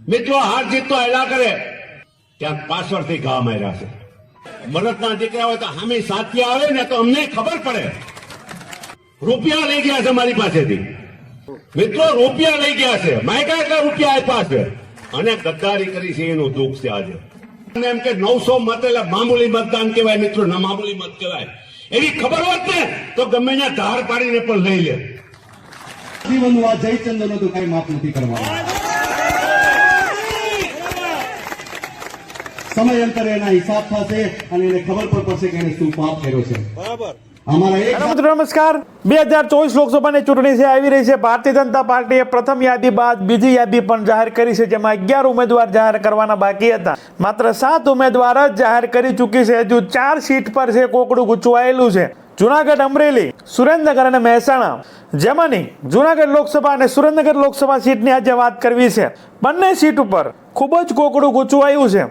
મિત્રો હાર જીત તો હેલા કરે ત્યાં પાછળથી ઘા માર્યા છે. મરદના દીકરા હોય તો હામી સાથી આવે ને તો અમને ખબર પડે. રૂપિયા લઈ ગયા છે મારી પાસેથી, મિત્રો રૂપિયા લઈ ગયા છે, માયકા એટલા રૂપિયા આપ્યા છે અને ગદ્દારી કરી છે એનું દુઃખ છે આજે. એમ કે 900 મત એટલે મામૂલી મતદાન કહેવાય મિત્રો, ના મામૂલી મત કહેવાય. એવી ખબર હોત ને તો ગમે ત્યાં ધાર પાડીને પણ લઈ લે. જીવનનું આ જયચંદ્રનો તો કઈ માફ નથી કરવાનો. સમય અંતરે એના હિસાબ થશે અને એને ખબર પણ પડશે કે એને શું પાપ કર્યો છે. બરાબર. નમસ્કાર. 2024 લોકસભાની ચૂંટણી છે આવી રહી છે. ભારતીય જનતા પાર્ટીએ પ્રથમ યાદી બાદ બીજી યાદી પણ જાહેર કરી છે, જેમાં 11 ઉમેદવાર જાહેર કરવાના બાકી હતા. માત્ર 7 ઉમેદવાર જ જાહેર કરી ચૂકી છે. હજુ 4 સીટ પર છે કોકડું ગૂંચવાયેલું છે. જુનાગઢ, અમરેલી, સુરેન્દ્રનગર અને મહેસાણા, જેમાંની જુનાગઢ લોકસભા અને સુરેન્દ્રનગર લોકસભા સીટની આજે વાત કરવી છે. બંને સીટ ઉપર ખૂબ જ કોકડું ગૂંચવાયું છે.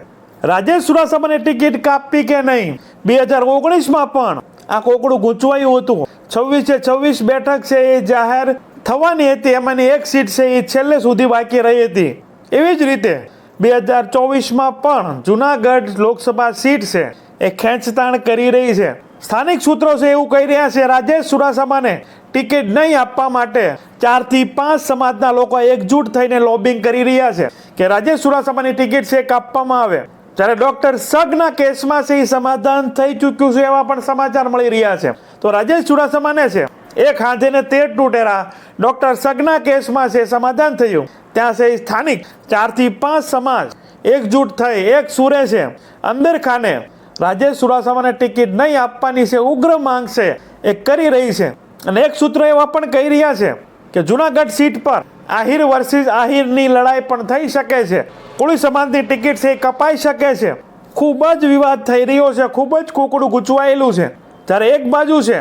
રાજેશ ચુડાસમાની ટિકિટ કાપવી કે નહીં, 2019માં પણ આ કોકડું ગૂંચવાયું હતું. 26 બેઠક છે એ જાહેર થવાની હતી, એમાંની એક સીટ છે એ છેલ્લે સુધી બાકી રહી હતી. એવી જ રીતે 2024માં પણ જુનાગઢ લોકસભા સીટ છે એ ખેંચતાણ કરી રહી છે. સ્થાનિક સૂત્રો છે એવું કહી રહ્યા છે રાજેશ ચુડાસમાને ટિકિટ નહીં આપવા માટે 4 થી 5 સમાજના લોકો એકજૂટ થઈને લોબિંગ કરી રહ્યા છે કે રાજેશ ચુડાસમાની ટિકિટ છે કાપવામાં આવે. જ્યારે ડોક્ટર સગના કેસમાં છે એ સમાધાન થઈ ચૂક્યું છે એવા પણ સમાચાર મળી રહ્યા છે. તો રાજેશ ચુડાસમાને છે એક હાથેને 13 તૂટેરા. ડોક્ટર સગના કેસમાં છે સમાધાન થયું, ત્યાં છે સ્થાનિક 4 થી 5 સમાજ એકજૂટ થઈ એક સુરે છે અંદર ખાને રાજેશ ચુડાસમાને ટિકિટ નહીં આપવાની છે ઉગ્ર માંગ છે એ કરી રહી છે. અને એક સૂત્ર એવા પણ કહી રહ્યા છે કે જુનાગઢ સીટ પર આહિર વર્સિસ આહિરની લડાઈ પણ થઈ શકે છે. કોળી સમાજની ટિકિટ છે એ કપાઈ શકે છે. ખૂબ જ વિવાદ થઈ રહ્યો છે, ખૂબ જ કોકડું ગૂંચવાયેલું છે. જ્યારે એક બાજુ છે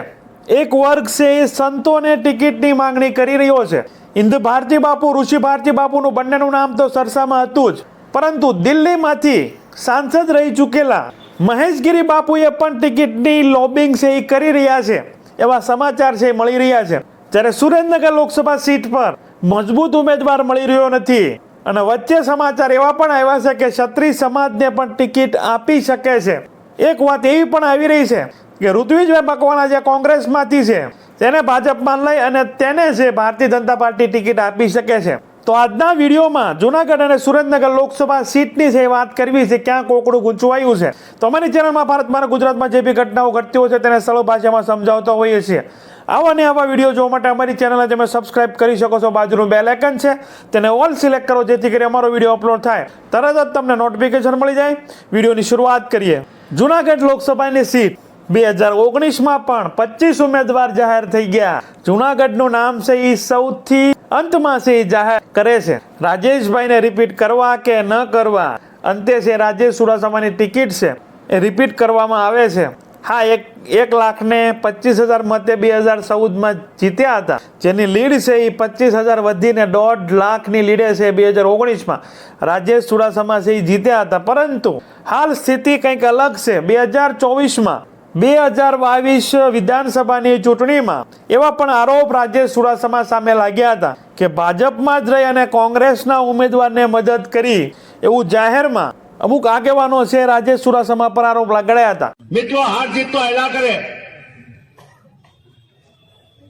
એક વર્ગ છે એ સંતોને ટિકિટની માંગણી કરી રહ્યો છે. હિન્દ ભારતી બાપુ, ઋષિ ભારતી બાપુનું બંનેનું નામ તો સરસામાં હતું જ, પરંતુ દિલ્હીમાંથી સાંસદ રહી ચૂકેલા મહેશગીરી બાપુએ પણ ટિકિટની લોબિંગ છે એ કરી રહ્યા છે એવા સમાચાર છે મળી રહ્યા છે. જ્યારે સુરેન્દ્રનગર લોકસભા સીટ પર મજબૂત ઉમેદવાર મળી રહ્યો નથી અને વચ્ચે સમાચાર એવા પણ આવ્યા છે કે ક્ષત્રિય સમાજને પણ ટિકિટ આપી શકે છે. એક વાત એવી પણ આવી રહી છે કે ઋત્વિજભાઈ મકવાણા જે કોંગ્રેસમાંથી છે તેને ભાજપમાં લઈ અને તેને છે ભારતીય જનતા પાર્ટી ટિકિટ આપી શકે છે. તો આજના વિડીયોમાં જુનાગઢ અને સુરેન્દ્રનગર લોકસભા સીટની છે વાત કરવી છે, ક્યાં કોકડું ગૂંચવાયું છે. તો અમારી ચેનલમાં ભારતમાં ગુજરાતમાં જે બી ઘટનાઓ ઘટતી હોય છે તેને સરળ ભાષામાં સમજાવતા હોઈએ છીએ. આવા ને આવા વિડીયો જોવા માટે અમારી ચેનલને તમે સબસ્ક્રાઇબ કરી શકો છો. બાજુનું બેલ આઇકન છે તેને ઓલ સિલેક્ટ કરો, જેથી કરી અમારો વિડીયો અપલોડ થાય તરત જ તમને નોટિફિકેશન મળી જાય. વિડીયોની શરૂઆત કરીએ. જુનાગઢ લોકસભાની સીટ 2019માં પણ 25 ઉમેદવાર જાહેર થઈ ગયા. જુનાગઢનું નામ છે એ સૌથી અંતમાં છે એ જાહેર કરે છે. રાજેશભાઈને રિપીટ કરવા કે ન કરવા, અંતે છે રાજેશ ચુડાસમાની ટિકિટ છે એ રિપીટ કરવામાં આવે છે. હા, 1,25,000 મતે 2014માં જીત્યા હતા, જેની લીડ છે એ 25,000 વધીને 1.5 લાખની લીડે છે 2019માં રાજેશ ચુડાસમા છે એ જીત્યા હતા. પરંતુ હાલ સ્થિતિ કંઈક અલગ છે. 2024માં 2022 વિધાનસભાની ચૂંટણીમાં એવા પણ આરોપ રાજેશ ચુડાસમા સામે લાગ્યા હતા કે ભાજપમાં જ રહી અને કોંગ્રેસના ઉમેદવારને મદદ કરી એવું જાહેરમાં અમુક આગેવાનો છે રાજેશ ચુડાસમા પર આરોપ લગાડ્યા હતા. મિત્રો હાર જીત તો હેલા કરે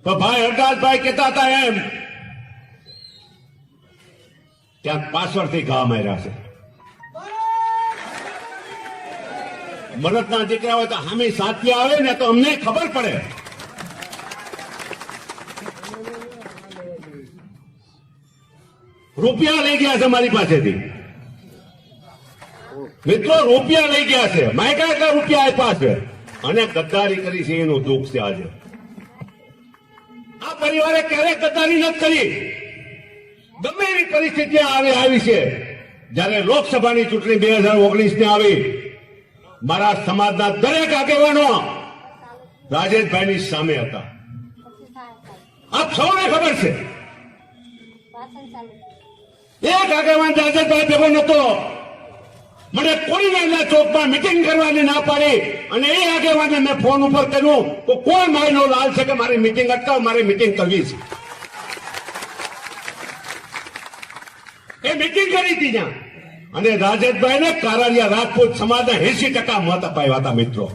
તો ભાઈ હરદાસભાઈ કહેતા હતા એમ ત્યાં પાછળથી ઘા માર્યા છે. મરદના દીકરા હોય તો હામી સાથી આવે ને તો અમને ખબર પડે. રૂપિયા લઈ ગયા છે મારી પાસેથી, મિત્રો રૂપિયા લઈ ગયા છે, માયકા એટલા રૂપિયા આપ્યા છે અને ગદ્દારી કરી છે એનું દુઃખ છે આજે. આ પરિવારે ક્યારેય ગદ્દારી નથી કરી. ગમે એવી પરિસ્થિતિ આવી છે. જયારે લોકસભાની ચૂંટણી 2019 આવી, મારા સમાજના દરેક આગેવાનો રાજેશભાઈની સામે હતા. આપ સૌને ખબર છે. એક આગેવાન રાજેશભાઈ ભેગો નતો. મને કોળીના ચોકમાં મિટિંગ કરવાની ના પાડી અને એ આગેવાને મેં ફોન ઉપર કર્યું તો કોઈ માયનો લાલ છે કે મારી મિટિંગ અટકાવ, મારી મિટિંગ કરવી છે. એ મિટિંગ કરી હતી ત્યાં, અને રાજેશભાઈ ને કારારિયા રાજપૂત સમાજના 80% મત અપાયા હતા. મિત્રો,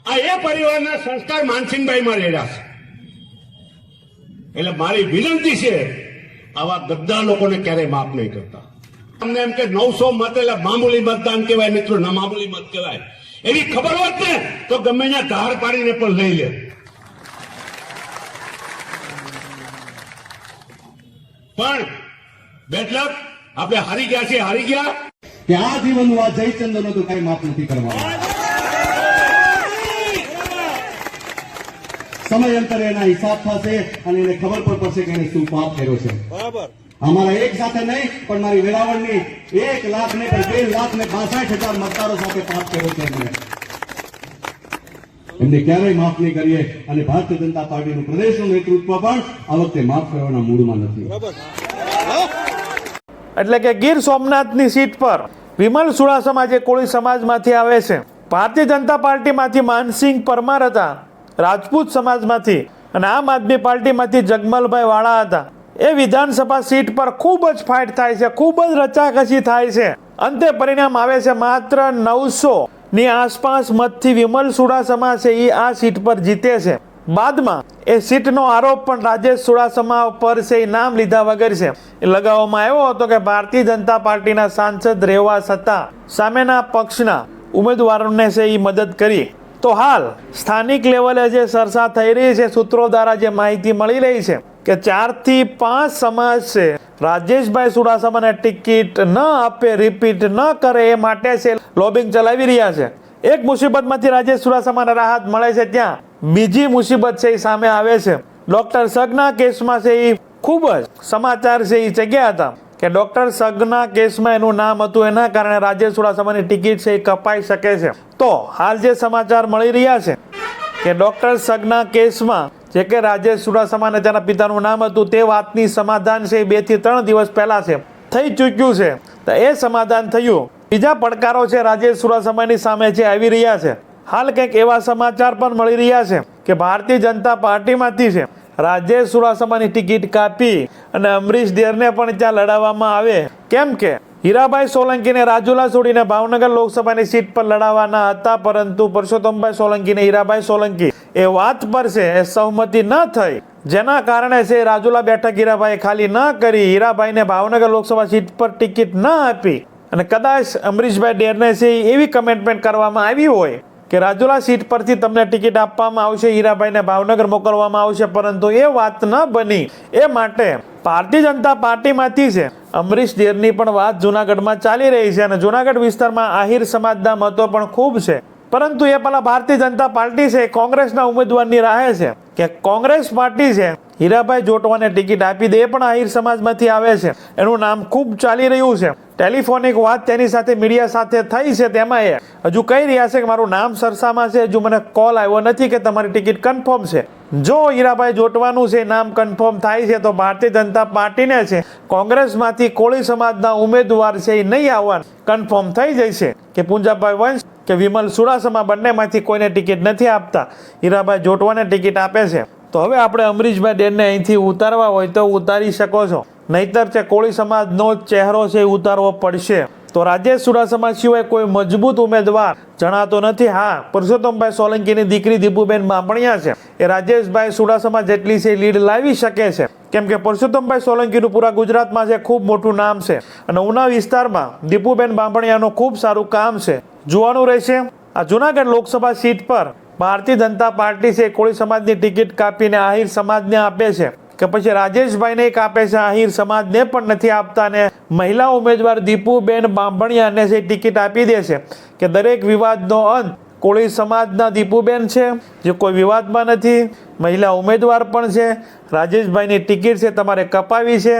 આ એ પરિવારના સંસ્કાર માનસિંહભાઈ માં રેડ્યા છે. એટલે મારી વિનંતી છે, આવા ગદ્દાર લોકોને ક્યારેય માફ નહીં કરતા. અમને એમ કે 900 મત એટલે મામૂલી મતદાન કહેવાય. મિત્રો, ના મામૂલી મત કહેવાય. એવી ખબર હોત ને તો ગમે ત્યાં ધાર પાડીને પણ લઈ લે. પણ બેઠક આપણે હારી ગયા છીએ, હારી ગયા. કે આ જીવનનું આ જયચંદ્રનું તો કઈ માફ નથી કરવાનું. સમયાંતરે એના હિસાબ થશે અને એને ખબર પણ પડશે કે એને શું પાપ કર્યો છે. અમારા એક સાથે નહીં, પણ મારી વેરાવળની 1 લાખ ને 2,62,000 મતદારો સાથે પાપ કર્યો છે. એમને ક્યારેય માફ નહીં કરીએ, અને ભારતીય જનતા પાર્ટીનું પ્રદેશનું નેતૃત્વ પણ આ વખતે માફ કરવાના મૂડમાં નથી. એટલે કે ગીર સોમનાથની સીટ પર વિમલ ચુડાસમા જે કોળી સમાજમાંથી આવે છે, ભારતીય જનતા પાર્ટીમાંથી માનસિંહ પરમાર હતા, રાજપૂત સમાજમાંથી, અને આમ આદમી પાર્ટીમાંથી જગમલભાઈ વાળા હતા. એ વિધાનસભા સીટ પર ખૂબ જ ફાઇટ થાય છે, ખૂબ જ રચાકસી થાય છે. અંતે પરિણામ આવે છે માત્ર 900 ની આસપાસ મતથી વિમલ ચુડાસમા છે એ આ સીટ પર જીતે છે. બાદમાં એ સીટનો આરોપ પણ રાજેશ ચુડાસમા પર છે એ નામ લીધા વગર છે એ લગાવવામાં આવ્યો હતો કે ભારતીય જનતા પાર્ટીના સાંસદ રહેવા છતાં સામેના પક્ષના ઉમેદવારોને છે એ મદદ કરી. તો હાલ સ્થાનિક લેવલે જે ચર્ચા થઈ રહી છે, સૂત્રો દ્વારા જે માહિતી મળી રહી છે કે 4 થી 5 સમાજ છે રાજેશભાઈ ચુડાસમાને ટિકિટ ન આપે, રિપીટ ન કરે એ માટે છે લોબિંગ ચલાવી રહ્યા છે. એક મુસીબતમાંથી રાજેશ ચુડાસમાને રાહત મળે છે, ત્યાં બીજી મુસીબત છે એ સામે આવે છે. ડોક્ટર સગના કેસમાં છે એ ખૂબ જ સમાચાર છે એ જગ્યા હતા કે ડોક્ટર સગના કેસમાં એનું નામ હતું, એના કારણે રાજેશ ચુડાસમાની ટિકિટ છે એ કપાઈ શકે છે. તો હાલ જે સમાચાર મળી રહ્યા છે કે ડોક્ટર સગના કેસમાં જે કે રાજેશ ચુડાસમાને તેના પિતાનું નામ હતું, તે વાતની સમાધાન છે 2 થી 3 દિવસ પહેલા છે થઈ ચૂક્યું છે. તો એ સમાધાન થયું. બીજા પડકારો છે રાજેશ ચુડાસમાની સામે છે આવી રહ્યા છે. હાલ કંઈક એવા સમાચાર પણ મળી રહ્યા છે કે ભારતીય જનતા પાર્ટીમાંથી છે રાજેશ ચુડાસમાની ટિકિટ કાપી અને અમરીશ ડેરને પણ ત્યાં લડાવવામાં આવે. કેમ કે હીરાભાઈ સોલંકીને રાજુલા છોડીને ભાવનગર લોકસભાની સીટ પર લડાવવાના હતા, પરંતુ પરસોત્તમભાઈ સોલંકીને હીરાભાઈ સોલંકી એ વાત પર છે એ સહમતિ ન થઈ, જેના કારણે છે રાજુલા બેઠક હીરાભાઈ ખાલી ન કરી, હીરાભાઈને ભાવનગર લોકસભા સીટ પર ટિકિટ ન આપી. અને કદાચ અમરીશભાઈ ડેરને છે એવી કમિટમેન્ટ કરવામાં આવી હોય કે રાજુલા સીટ પરથી તમને ટિકિટ આપવામાં આવશે, હીરાભાઈને ભાવનગર મોકલવામાં આવશે, પરંતુ એ વાત ન બની. એ માટે ભારતીય જનતા પાર્ટીમાંથી છે અમરીશ ડેરની પણ વાત જુનાગઢમાં ચાલી રહી છે, અને જુનાગઢ વિસ્તારમાં આહિર સમાજના મતો પણ ખૂબ છે. પરંતુ એ પહેલા ભારતીય જનતા પાર્ટી છે કોંગ્રેસના ઉમેદવારની રાહે છે કે કોંગ્રેસ પાર્ટી છે હીરાભાઈ જોટવાને ટિકિટ આપી દે. એ પણ આહિર સમાજમાંથી આવે છે, એનું નામ ખૂબ ચાલી રહ્યું છે. ટેલિફોનિક વાત તેની સાથે મીડિયા સાથે થઈ છે, તેમાં એ હજુ કહી રહ્યા છે કે મારું નામ સરસામાં છે, હજુ મને કોલ આવ્યો નથી કે તમારી ટિકિટ કન્ફર્મ છે. જો હીરાભાઈ જોટવાનું છે નામ કન્ફર્મ થાય છે તો ભારતીય જનતા પાર્ટીને છે કોંગ્રેસમાંથી કોળી સમાજના ઉમેદવાર છે એ નહીં આવવાનું કન્ફર્મ થઈ જશે કે પુંજાભાઈ વંશ કે વિમલ ચુડાસમા બંનેમાંથી કોઈને ટિકિટ નથી આપતા, હીરાભાઈ જોટવાને ટિકિટ આપે છે. તો હવે આપણે અમરીશભાઈ ડેરને અહીંથી ઉતારવા હોય તો ઉતારી શકો છો, નહીતર છે કોળી સમાજનો ચહેરો છે ઉતારવો પડશે. તો રાજેશ ચુડાસમા સિવાય કોઈ મજબૂત ઉમેદવાર જણાતો નથી. હા, પરસોત્તમભાઈ સોલંકીની દીકરી દીપુબેન બાંભણિયા છે એ રાજેશભાઈ ચુડાસમા જેટલી છે લીડ લાવી શકે છે, કેમ કે પરસોત્તમભાઈ સોલંકીનું પૂરા ગુજરાતમાં છે ખૂબ મોટું નામ છે, અને ઉના વિસ્તારમાં દીપુબેન બાંભણિયાનું ખૂબ સારું કામ છે. જોવાનું રહેશે આ જુનાગઢ લોકસભા સીટ પર ભારતીય જનતા પાર્ટી છે કોળી સમાજની ટિકિટ કાપીને આહિર સમાજને આપે છે કે પછી રાજેશભાઈને કાપે છે, આહિર સમાજને પણ નથી આપતા, અને મહિલા ઉમેદવાર દીપુબેન બાંભણિયાને છે ટિકિટ આપી દે છે કે દરેક વિવાદનો અંત કોળી સમાજના દીપુબેન છે જે કોઈ વિવાદમાં નથી, મહિલા ઉમેદવાર પણ છે. રાજેશભાઈની ટિકિટ છે તમારે કપાવી છે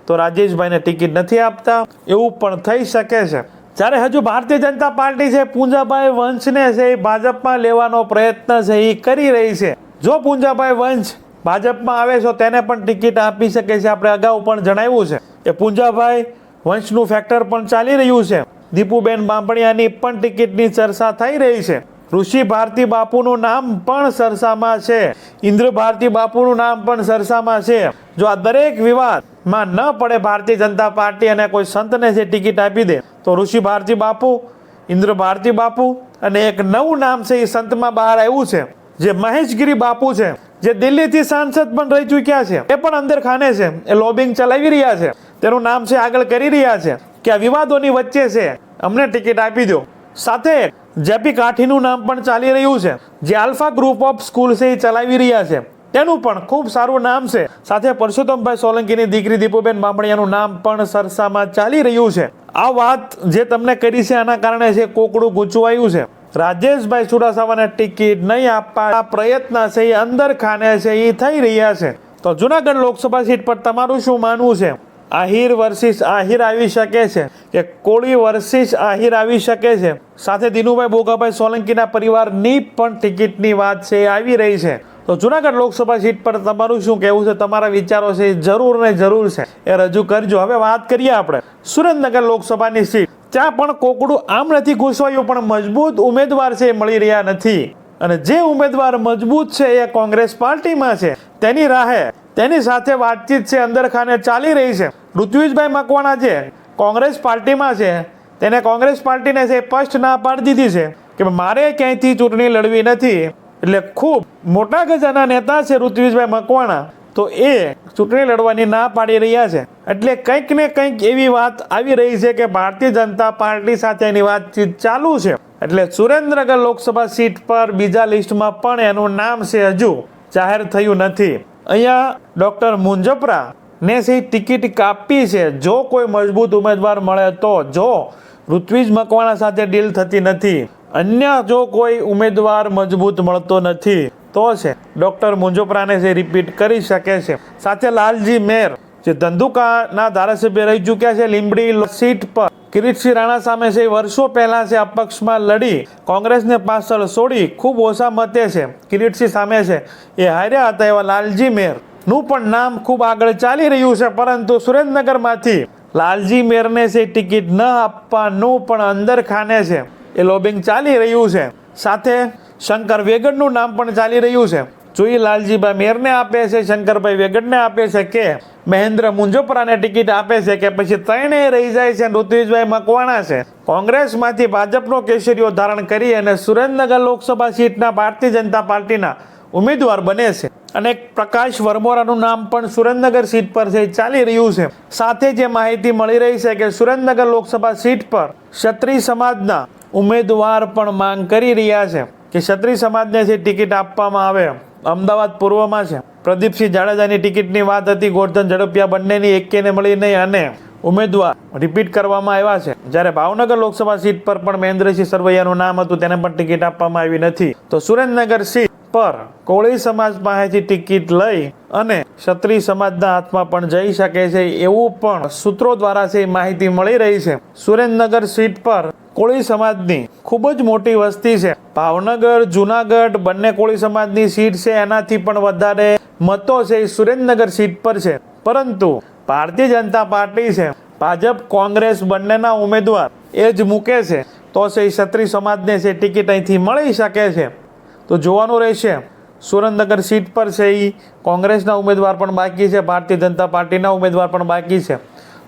તો રાજેશભાઈને ટિકિટ નથી આપતા, એવું પણ થઈ શકે છે. જ્યારે હજુ ભારતીય જનતા પાર્ટી છે પુંજાભાઈ વંશને છે એ ભાજપમાં લેવાનો પ્રયત્ન છે એ કરી રહી છે. જો પુંજાભાઈ વંશ ભાજપમાં આવે છે તેને પણ ટિકિટ આપી શકે છે. આપણે અગાઉ પણ જણાવ્યું છે કે પુંજાભાઈ વંશનું ફેક્ટર પણ ચાલી રહ્યું છે. દીપુબેન બાંભણિયાની પણ ટિકિટની ચર્ચા થઈ રહી છે. ઋષિ ભારતી બાપુનું નામ પણ ચર્ચામાં છે, ઇન્દ્ર ભારતી બાપુનું નામ પણ ચર્ચામાં છે. જો આ દરેક વિવાદ માં ન પડે ભારતીય જનતા પાર્ટી અને કોઈ સંતને જે ટિકિટ આપી દે તો ઋષિ ભારતી બાપુ, ઇન્દ્ર ભારતી બાપુ અને એક નવું નામ છે એ સંતમાં બહાર આવ્યું છે, જે મહેશગીરી બાપુ છે, જે દિલ્હીથી સાંસદ પણ રહી ચૂક્યા છે, એ પણ અંદર ખાને છે, એ લોબિંગ ચલાવી રહ્યા છે, તેનું નામ છે આગળ કરી રહ્યા છે કે આ વિવાદોની વચ્ચે છે, અમને ટિકિટ આપી દો. સાથે જેપી કાઠીનું નામ પણ ચાલી રહ્યું છે, જે આલ્ફા ગ્રુપ ઓફ સ્કૂલ છે એ ચલાવી રહ્યા છે, તેનું પણ ખૂબ સારું નામ છે. સાથે પરસોત્તમભાઈ સોલંકીની દીકરી દીપુબેન બામણિયાનું નામ પણ સરસામાં ચાલી રહ્યું છે. આ વાત જે તમને કરી છે આના કારણે છે કોકડું ગૂંચવાયું છે. રાજેશભાઈ ચુડાસમાને ટિકિટ નહીં આપવા પ્રયત્ન છે એ અંદર ખાને છે એ થઈ રહ્યા છે. તો જુનાગઢ લોકસભા સીટ પર તમારું શું માનવું છે? આહિર વર્સિસ આહિર આવી શકે છે કે કોળી વર્સિસ આહિર આવી શકે છે? સાથે દિનુભાઈ બોગાભાઈ સોલંકીના પરિવારની પણ ટિકિટની વાત છે એ આવી રહી છે. તો જુનાગઢ લોકસભા સીટ પર તમારું શું કહેવું છે? તમારા વિચારો છે જરૂર ને જરૂર છે એ રજૂ કરજો. હવે વાત કરીએ આપણે સુરેન્દ્રનગર લોકસભાની સીટ. ત્યાં પણ કોકડું આમ નથી ઘૂસવાયું, પણ મજબૂત ઉમેદવાર છે એ મળી રહ્યા નથી. અને જે ઉમેદવાર મજબૂત છે એ કોંગ્રેસ પાર્ટીમાં છે, તેની રાહે તેની સાથે વાતચીત છે અંદર ખાને ચાલી રહી છે. ઋત્વિજભાઈ મકવાણા જે કોંગ્રેસ પાર્ટીમાં છે, તેને કોંગ્રેસ પાર્ટીને છે સ્પષ્ટ ના પાડી દીધી છે કે મારે ક્યાંયથી ચૂંટણી લડવી નથી. એટલે ખૂબ મોટા ગજાના નેતા છે ઋત્વિજભાઈ મકવાણા, તો એ ચૂંટણી લડવાની ના પાડી રહ્યા છે. એટલે કંઈક ને કંઈક એવી વાત આવી રહી છે કે ભારતીય જનતા પાર્ટી સાથે એની વાતચીત ચાલુ છે. એટલે સુરેન્દ્રનગર લોકસભા સીટ પર બીજા લિસ્ટમાં પણ એનું નામ છે હજુ જાહેર થયું નથી. અહીંયા ડોક્ટર મુંજપરા ને છે ટિકિટ કાપી છે. જો કોઈ મજબૂત ઉમેદવાર મળે તો, જો ઋત્વિજ મકવાણા સાથે ડીલ થતી નથી, અન્ય જો કોઈ ઉમેદવાર મજબૂત મળતો નથી, તો છે ડોક્ટર મુંજોપરાને છે રિપીટ કરી શકે છે. સાથે લાલજી મેર જે ધંધુકાના ધારાસભ્ય રહી ચૂક્યા છે, લીંબડી સીટ પર કિરીટસિંહ રાણા સામે છે વર્ષો પહેલા છે અપક્ષમાં લડી કોંગ્રેસને પાછળ છોડી ખૂબ ઓછા મતે છે કિરીટસિંહ સામે છે એ હાર્યા હતા. એવા લાલજી મેર નું પણ નામ ખૂબ આગળ ચાલી રહ્યું છે. પરંતુ સુરેન્દ્રનગરમાંથી લાલજી મેરને છે ટિકિટ ન આપવાનું પણ અંદર ખાને છે એ લોબિંગ ચાલી રહ્યું છે. સાથે શંકર વેગડનું નામ પણ ચાલી રહ્યું છે. જોઈએ લાલજીભાઈ મેરને આપે છે, શંકરભાઈ વેગડને આપે છે કે મહેન્દ્ર મુંજોપરાને ટિકિટ આપે છે, કે પછી ત્રણેય રહી જાય છે ઋત્વિજભાઈ મકવાણા છે કોંગ્રેસમાંથી ભાજપનો કેસરીઓ ધારણ કરી અને સુરેન્દ્રનગર લોકસભા સીટના ભારતીય જનતા પાર્ટીના ઉમેદવાર બને છે. અને પ્રકાશ વરમોરાનું નામ પણ સુરેન્દ્રનગર સીટ પર છે ચાલી રહ્યું છે. સાથે જે માહિતી મળી રહી છે કે સુરેન્દ્રનગર લોકસભા સીટ પર ક્ષત્રિય સમાજના ઉમેદવાર પણ માંગ કરી રહ્યા છે કે ક્ષત્રિય સમાજને જે ટિકિટ આપવામાં આવે. અમદાવાદ પૂર્વમાં છે પ્રદીપસિંહ જાડેજાની ટિકિટની વાત હતી, ગોરધન ઝડપિયા બંનેની એકેને મળી નહીં અને ઉમેદવાર રિપીટ કરવામાં આવ્યા છે. જ્યારે ભાવનગર લોકસભા સીટ પર પણ મહેન્દ્રસિંહ સરવૈયાનું નામ હતું, તેને પણ ટિકિટ આપવામાં આવી નથી. તો સુરેન્દ્રનગર સીટ પર કોળી સમાજ પાસેથી ટિકિટ લઈ અને ક્ષત્રિય સમાજના હાથમાં પણ જઈ શકે છે એવું પણ સૂત્રો દ્વારા છે માહિતી મળી રહી છે. સુરેન્દ્રનગર સીટ પર કોળી સમાજની ખૂબ જ મોટી વસ્તી છે. ભાવનગર, જુનાગઢ બંને કોળી સમાજની સીટ છે, એનાથી પણ વધારે મતો છે એ સુરેન્દ્રનગર સીટ પર છે. પરંતુ ભારતીય જનતા પાર્ટી છે, ભાજપ, કોંગ્રેસ બંનેના ઉમેદવાર એ જ મૂકે છે, તો છે એ ક્ષત્રિય સમાજને છે ટિકિટ અહીંથી મળી શકે છે. તો જોવાનું રહેશે. સુરેન્દ્રનગર સીટ પર છે એ કોંગ્રેસના ઉમેદવાર પણ બાકી છે, ભારતીય જનતા પાર્ટીના ઉમેદવાર પણ બાકી છે.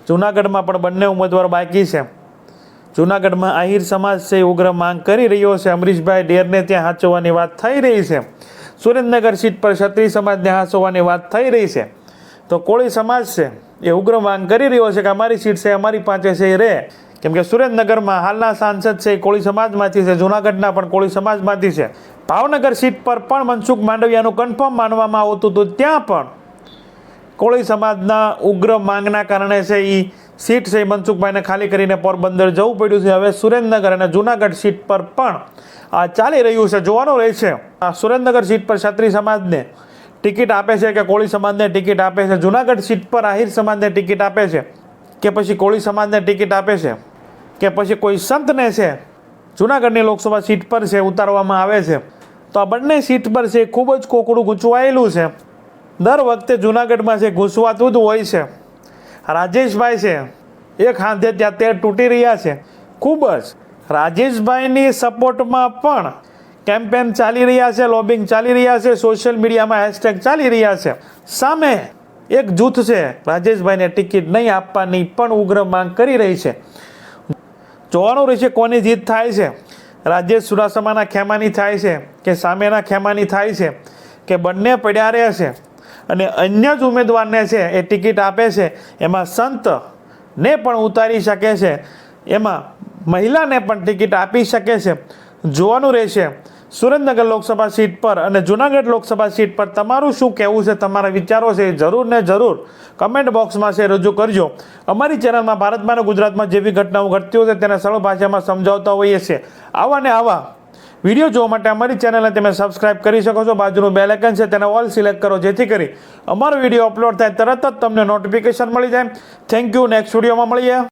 જુનાગઢમાં પણ બંને ઉમેદવાર બાકી છે. જુનાગઢમાં આહિર સમાજ છે ઉગ્ર માંગ કરી રહ્યો છે. અમરીશભાઈ ડેરને ત્યાં હાંચવવાની વાત થઈ રહી છે. સુરેન્દ્રનગર સીટ પર ક્ષત્રિય સમાજને હાંચવવાની વાત થઈ રહી છે. તો કોળી સમાજ છે એ ઉગ્ર માંગ કરી રહ્યો છે કે અમારી સીટ છે અમારી પાસે છે એ રહે. કેમ કે સુરેન્દ્રનગરમાં હાલના સાંસદ છે એ કોળી સમાજમાંથી છે, જુનાગઢના પણ કોળી સમાજમાંથી છે. ભાવનગર સીટ પર પણ મનસુખ માંડવિયાનું કન્ફર્મ માનવામાં આવતું હતું, ત્યાં પણ કોળી સમાજના ઉગ્ર માંગના કારણે છે એ સીટ છે મનસુખભાઈને ખાલી કરીને પોરબંદર જવું પડ્યું છે. હવે સુરેન્દ્રનગર અને જુનાગઢ સીટ પર પણ આ ચાલી રહ્યું છે, જોવાનું રહેશે. આ સુરેન્દ્રનગર સીટ પર ક્ષત્રિય સમાજને ટિકિટ આપે છે કે કોળી સમાજને ટિકિટ આપે છે? જુનાગઢ સીટ પર આહિર સમાજને ટિકિટ આપે છે કે પછી કોળી સમાજને ટિકિટ આપે છે કે પછી કોઈ સંતને છે જુનાગઢની લોકસભા સીટ પર છે ઉતારવામાં આવે છે? તો આ બંને સીટ પર છે ખૂબ જ કોકડું ગૂંચવાયેલું છે. દર વખતે જુનાગઢમાં છે ઘૂસવાતું જ હોય છે. રાજેશભાઈ છે એક હાથે ત્યાં તેર તૂટી રહ્યા છે. ખૂબ જ રાજેશભાઈની સપોર્ટમાં પણ કેમ્પેન ચાલી રહ્યા છે, લોબિંગ ચાલી રહ્યા છે, સોશિયલ મીડિયામાં હેશટેગ ચાલી રહ્યા છે. સામે એક જૂથ છે રાજેશભાઈને ટિકિટ નહીં આપવાની પણ ઉગ્ર માંગ કરી રહી છે. જોવાનું રહેશે કોની જીત થાય છે. રાજેશ ચુડાસમાના ખેમાની થાય છે કે સામેના ખેમાની થાય છે કે બંને પડ્યા રહેશે અને અન્ય જ ઉમેદવારને છે એ ટિકિટ આપે છે. એમાં સંતને પણ ઉતારી શકે છે, એમાં મહિલાને પણ ટિકિટ આપી શકે છે. જોવાનું રહેશે. સુરેન્દ્રનગર લોકસભા સીટ પર અને જૂનાગઢ લોકસભા સીટ પર તમારું શું કહેવું છે, તમારા વિચારો છે એ જરૂર ને જરૂર કમેન્ટ બોક્સમાં છે રજૂ કરજો. અમારી ચેનલમાં ભારતમાં અને ગુજરાતમાં જેવી ઘટનાઓ ઘટતી હોય છે તેને સરળ ભાષામાં સમજાવતા હોઈએ છીએ. આવા ને આવા વિડીયો જોવા માટે અમારી ચેનલને તમે સબસ્ક્રાઇબ કરી શકો છો. બાજુનું બેલ આઇકન છે તેને ઓલ સિલેક્ટ કરો જેથી કરી અમારો વિડીયો અપલોડ થાય તરત જ તમને નોટિફિકેશન મળી જાય. Thank you. નેક્સ્ટ વિડીયોમાં મળીએ.